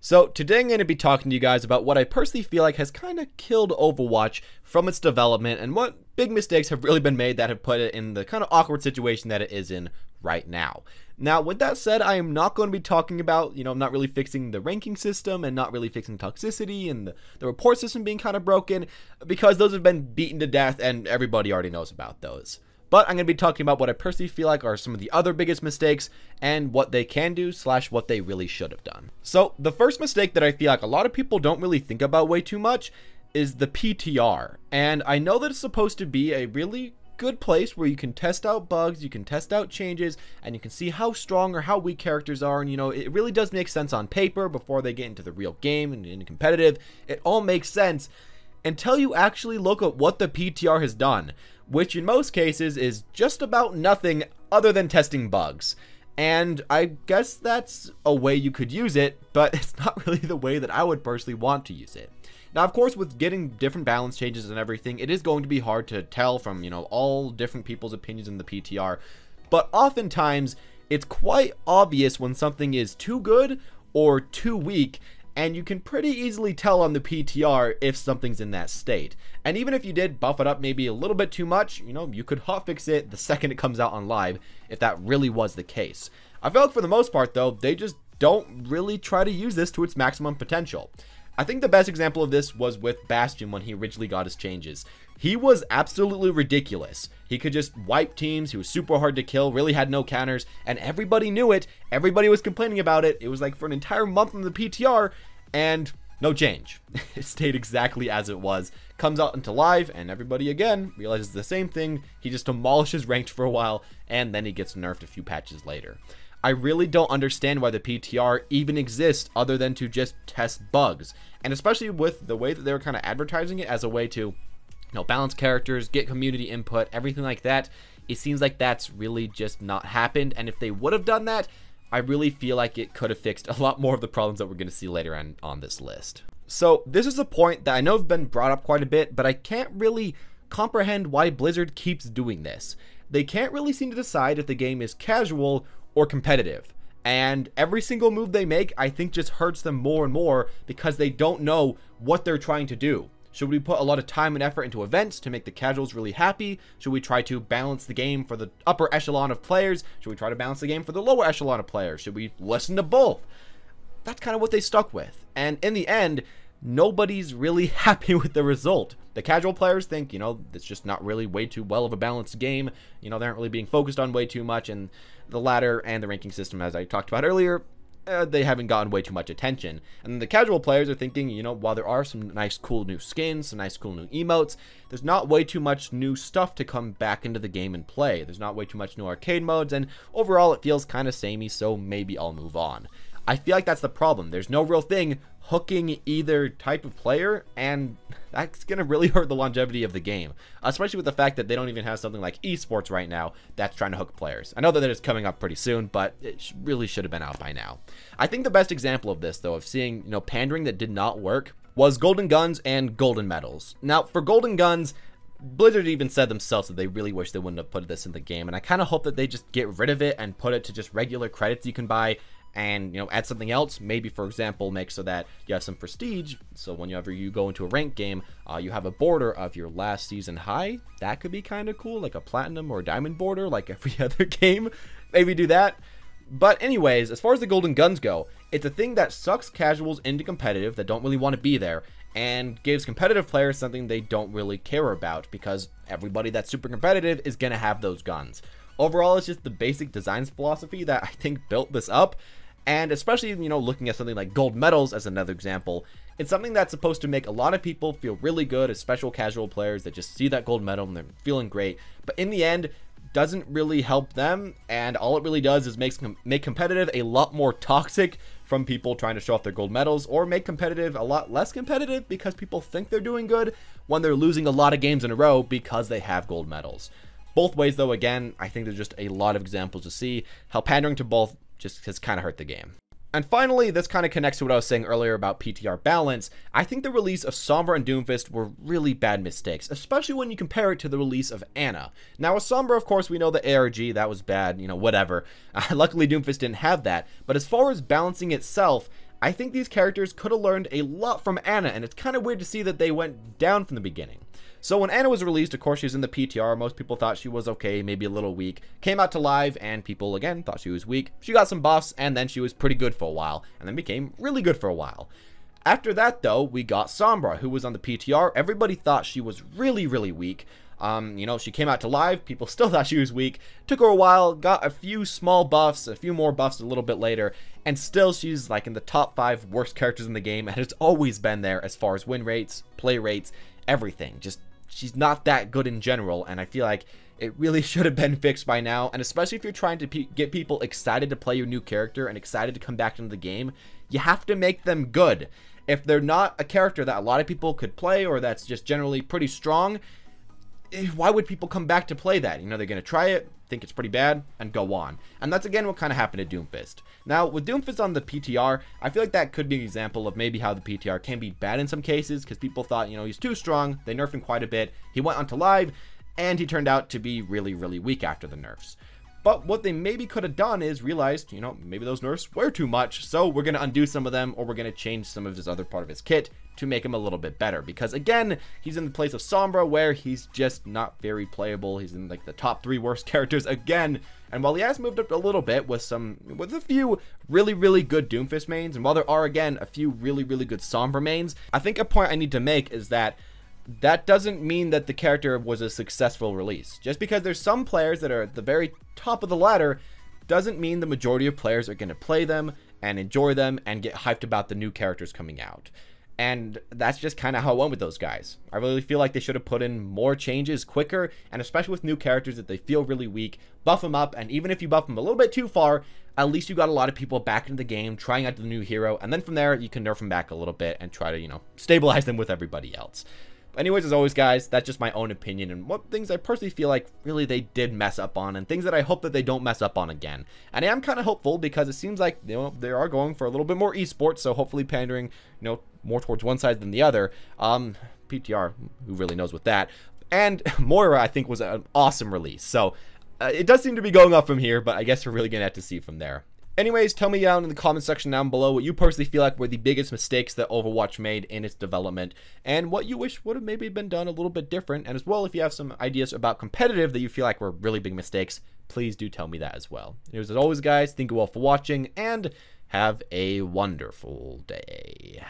So today I'm going to be talking to you guys about what I personally feel like has kind of killed Overwatch from its development and what big mistakes have really been made that have put it in the kind of awkward situation that it is in right now. Now, with that said, I am not going to be talking about, not really fixing the ranking system and not really fixing toxicity and the report system being kind of broken, because those have been beaten to death and everybody already knows about those. But I'm going to be talking about what I personally feel like are some of the other biggest mistakes and what they can do / what they really should have done. So the first mistake that I feel like a lot of people don't really think about way too much is the PTR. And I know that it's supposed to be a really good place where you can test out bugs, you can test out changes, and you can see how strong or how weak characters are. And it really does make sense on paper before they get into the real game and into competitive. It all makes sense until you actually look at what the PTR has done, which in most cases is just about nothing other than testing bugs. And I guess that's a way you could use it, but it's not really the way that I would personally want to use it. Now, of course, with getting different balance changes and everything, it is going to be hard to tell from, all different people's opinions in the PTR, but oftentimes it's quite obvious when something is too good or too weak, and you can pretty easily tell on the PTR if something's in that state. And even if you did buff it up maybe a little bit too much, you could hotfix it the second it comes out on live if that really was the case. I feel like for the most part though, they just don't really try to use this to its maximum potential. I think the best example of this was with Bastion when he originally got his changes. He was absolutely ridiculous. He could just wipe teams, he was super hard to kill, really had no counters, and everybody knew it. Everybody was complaining about it. It was like for an entire month in the PTR, and no change. It stayed exactly as it was. Comes out into live, and everybody again realizes the same thing. He just demolishes ranked for a while, and then he gets nerfed a few patches later. I really don't understand why the PTR even exists other than to just test bugs. And especially with the way that they were kind of advertising it as a way to, balance characters, get community input, everything like that. It seems like that's really just not happened. And if they would have done that, I really feel like it could have fixed a lot more of the problems that we're going to see later on this list. So this is a point that I know have been brought up quite a bit, but I can't really comprehend why Blizzard keeps doing this. They can't really seem to decide if the game is casual or competitive, and every single move they make I think just hurts them more and more because they don't know what they're trying to do. Should we put a lot of time and effort into events to make the casuals really happy? Should we try to balance the game for the upper echelon of players? Should we try to balance the game for the lower echelon of players? Should we listen to both? That's kind of what they stuck with, and in the end nobody's really happy with the result. The casual players think, it's just not really way too well of a balanced game. They aren't really being focused on way too much, and the ladder and the ranking system, as I talked about earlier, they haven't gotten way too much attention. And the casual players are thinking, while there are some nice cool new skins, some nice cool new emotes, there's not way too much new stuff to come back into the game and play. There's not way too much new arcade modes, and overall it feels kind of samey, so maybe I'll move on. I feel like that's the problem. There's no real thing hooking either type of player, and that's going to really hurt the longevity of the game, especially with the fact that they don't even have something like esports right now that's trying to hook players. I know that it's coming up pretty soon, but it really should have been out by now. I think the best example of this, though, of seeing, pandering that did not work was golden guns and golden medals. Now, for golden guns, Blizzard even said themselves that they really wish they wouldn't have put this in the game, and I kind of hope that they just get rid of it and put it to just regular credits you can buy, and add something else. Maybe, for example, make so that you have some prestige, so whenever you go into a ranked game, you have a border of your last season high. That could be kind of cool, like a platinum or a diamond border like every other game. Maybe do that. But anyways, as far as the golden guns go, it's a thing that sucks casuals into competitive that don't really want to be there, and gives competitive players something they don't really care about, because everybody that's super competitive is going to have those guns. Overall, it's just the basic design philosophy that I think built this up. And especially, looking at something like gold medals as another example, it's something that's supposed to make a lot of people feel really good, as special casual players that just see that gold medal and they're feeling great. But in the end, doesn't really help them, and all it really does is make competitive a lot more toxic from people trying to show off their gold medals, or make competitive a lot less competitive because people think they're doing good when they're losing a lot of games in a row because they have gold medals. Both ways, though, again, I think there's just a lot of examples to see how pandering to both just has kind of hurt the game. And finally, this kind of connects to what I was saying earlier about PTR balance. I think the release of Sombra and Doomfist were really bad mistakes, especially when you compare it to the release of Ana. Now with Sombra, of course, we know the ARG, that was bad, whatever. Luckily, Doomfist didn't have that. But as far as balancing itself, I think these characters could have learned a lot from Ana, and it's kind of weird to see that they went down from the beginning. So when Ana was released, of course, she was in the PTR. Most people thought she was okay, maybe a little weak. Came out to live, and people, again, thought she was weak. She got some buffs, and then she was pretty good for a while, and then became really good for a while. After that, though, we got Sombra, who was on the PTR. Everybody thought she was really, really weak. You know, she came out to live. People still thought she was weak. Took her a while, got a few small buffs, a few more buffs a little bit later, and still she's like in the top 5 worst characters in the game, and it's always been there as far as win rates, play rates, everything. Just, she's not that good in general, and I feel like it really should have been fixed by now, and especially if you're trying to get people excited to play your new character and excited to come back into the game, you have to make them good. If they're not a character that a lot of people could play, or that's just generally pretty strong, why would people come back to play that? You know, they're going to try it, think it's pretty bad, and go on. And that's, again, what kind of happened to Doomfist. Now, with Doomfist on the PTR, I feel like that could be an example of maybe how the PTR can be bad in some cases, because people thought, you know, he's too strong, they nerfed him quite a bit, he went onto live, and he turned out to be really, really weak after the nerfs. But what they maybe could have done is realized, you know, maybe those nerfs were too much, so we're going to undo some of them, or we're going to change some of his other part of his kit to make him a little bit better. Because, again, he's in the place of Sombra, where he's just not very playable. He's in, like, the top 3 worst characters again. And while he has moved up a little bit with a few really, really good Doomfist mains, and while there are, again, a few really, really good Sombra mains, I think a point I need to make is that doesn't mean that the character was a successful release. Just because there's some players that are at the very top of the ladder doesn't mean the majority of players are going to play them and enjoy them and get hyped about the new characters coming out. And that's just kind of how it went with those guys. I really feel like they should have put in more changes quicker, and especially with new characters that they feel really weak, buff them up, and even if you buff them a little bit too far, at least you got a lot of people back into the game, trying out the new hero, and then from there, you can nerf them back a little bit and try to, you know, stabilize them with everybody else. Anyways, as always, guys, that's just my own opinion and what things I personally feel like really they did mess up on, and things that I hope that they don't mess up on again. And I am kind of hopeful because it seems like, you know, they are going for a little bit more esports, so hopefully pandering, you know, more towards one side than the other. PTR, who really knows with that. And Moira, I think, was an awesome release. So it does seem to be going up from here, but I guess we're really going to have to see from there. Anyways, tell me down in the comment section down below what you personally feel like were the biggest mistakes that Overwatch made in its development, and what you wish would have maybe been done a little bit different. And as well, if you have some ideas about competitive that you feel like were really big mistakes, please do tell me that as well. Anyways, as always, guys, thank you all for watching, and have a wonderful day.